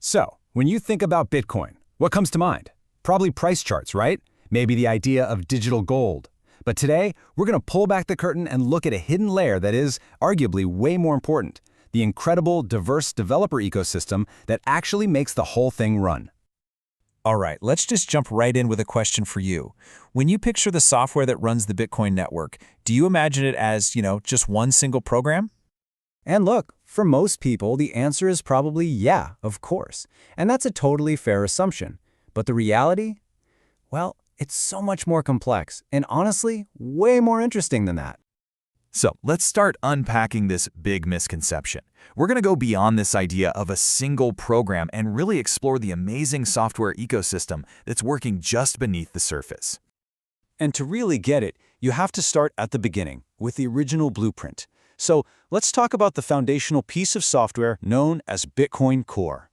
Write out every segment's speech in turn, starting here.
So, when you think about Bitcoin, what comes to mind? Probably price charts, right? Maybe the idea of digital gold. But today, we're going to pull back the curtain and look at a hidden layer that is, arguably, way more important: the incredible, diverse developer ecosystem that actually makes the whole thing run. All right, let's just jump right in with a question for you. When you picture the software that runs the Bitcoin network, do you imagine it as, just one single program? And look, for most people, the answer is probably yeah, of course. And that's a totally fair assumption. But the reality? Well, it's so much more complex, and honestly, way more interesting than that. So let's start unpacking this big misconception. We're going to go beyond this idea of a single program and really explore the amazing software ecosystem that's working just beneath the surface. And to really get it, you have to start at the beginning, with the original blueprint. So let's talk about the foundational piece of software known as Bitcoin Core.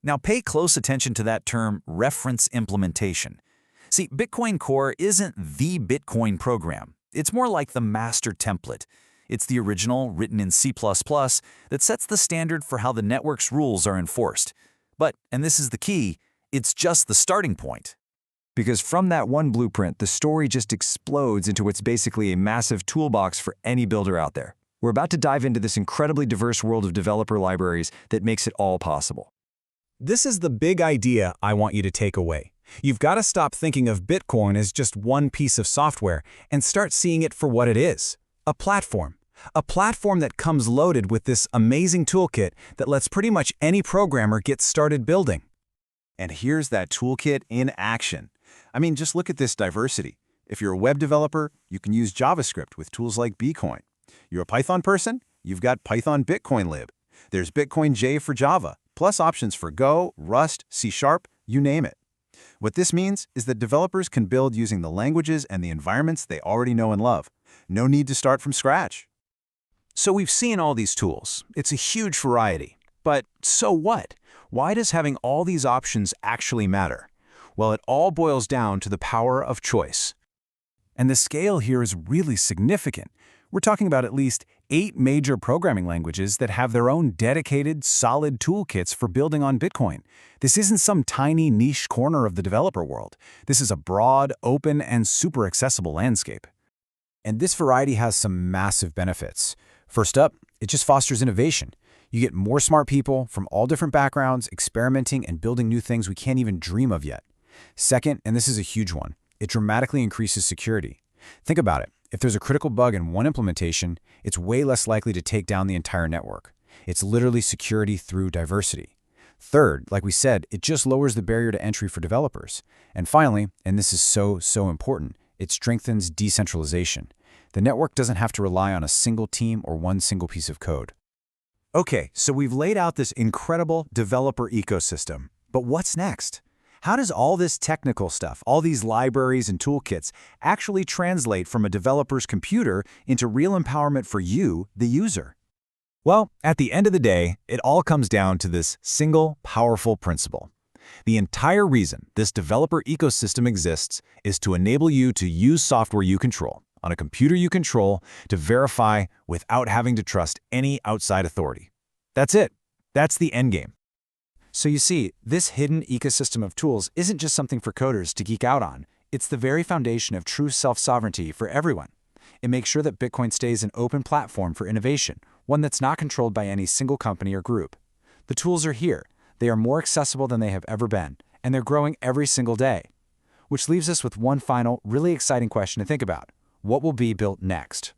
Now pay close attention to that term, reference implementation. See, Bitcoin Core isn't the Bitcoin program. It's more like the master template. It's the original, written in C++, that sets the standard for how the network's rules are enforced. But, and this is the key, it's just the starting point. Because from that one blueprint, the story just explodes into what's basically a massive toolbox for any builder out there. We're about to dive into this incredibly diverse world of developer libraries that makes it all possible. This is the big idea I want you to take away. You've got to stop thinking of Bitcoin as just one piece of software and start seeing it for what it is: a platform. A platform that comes loaded with this amazing toolkit that lets pretty much any programmer get started building. And here's that toolkit in action. I mean, just look at this diversity. If you're a web developer, you can use JavaScript with tools like Bcoin. You're a Python person? You've got Python Bitcoin lib. There's Bitcoin J for Java, plus options for Go, Rust, C#, you name it. What this means is that developers can build using the languages and the environments they already know and love. No need to start from scratch. So we've seen all these tools. It's a huge variety. But so what? Why does having all these options actually matter? Well, it all boils down to the power of choice. And the scale here is really significant. We're talking about at least 8 major programming languages that have their own dedicated, solid toolkits for building on Bitcoin. This isn't some tiny niche corner of the developer world. This is a broad, open, and super accessible landscape. And this variety has some massive benefits. First up, it just fosters innovation. You get more smart people from all different backgrounds experimenting and building new things we can't even dream of yet. Second, and this is a huge one, it dramatically increases security. Think about it. If there's a critical bug in one implementation, it's way less likely to take down the entire network. It's literally security through diversity. Third, like we said, it just lowers the barrier to entry for developers. And finally, and this is so important, it strengthens decentralization. The network doesn't have to rely on a single team or one single piece of code. Okay, so we've laid out this incredible developer ecosystem. But what's next? How does all this technical stuff, all these libraries and toolkits, actually translate from a developer's computer into real empowerment for you, the user? Well, at the end of the day, it all comes down to this single, powerful principle. The entire reason this developer ecosystem exists is to enable you to use software you control, on a computer you control, to verify without having to trust any outside authority. That's it. That's the endgame. So you see, this hidden ecosystem of tools isn't just something for coders to geek out on. It's the very foundation of true self-sovereignty for everyone. It makes sure that Bitcoin stays an open platform for innovation, one that's not controlled by any single company or group. The tools are here. They are more accessible than they have ever been, and they're growing every single day. Which leaves us with one final, really exciting question to think about. What will be built next?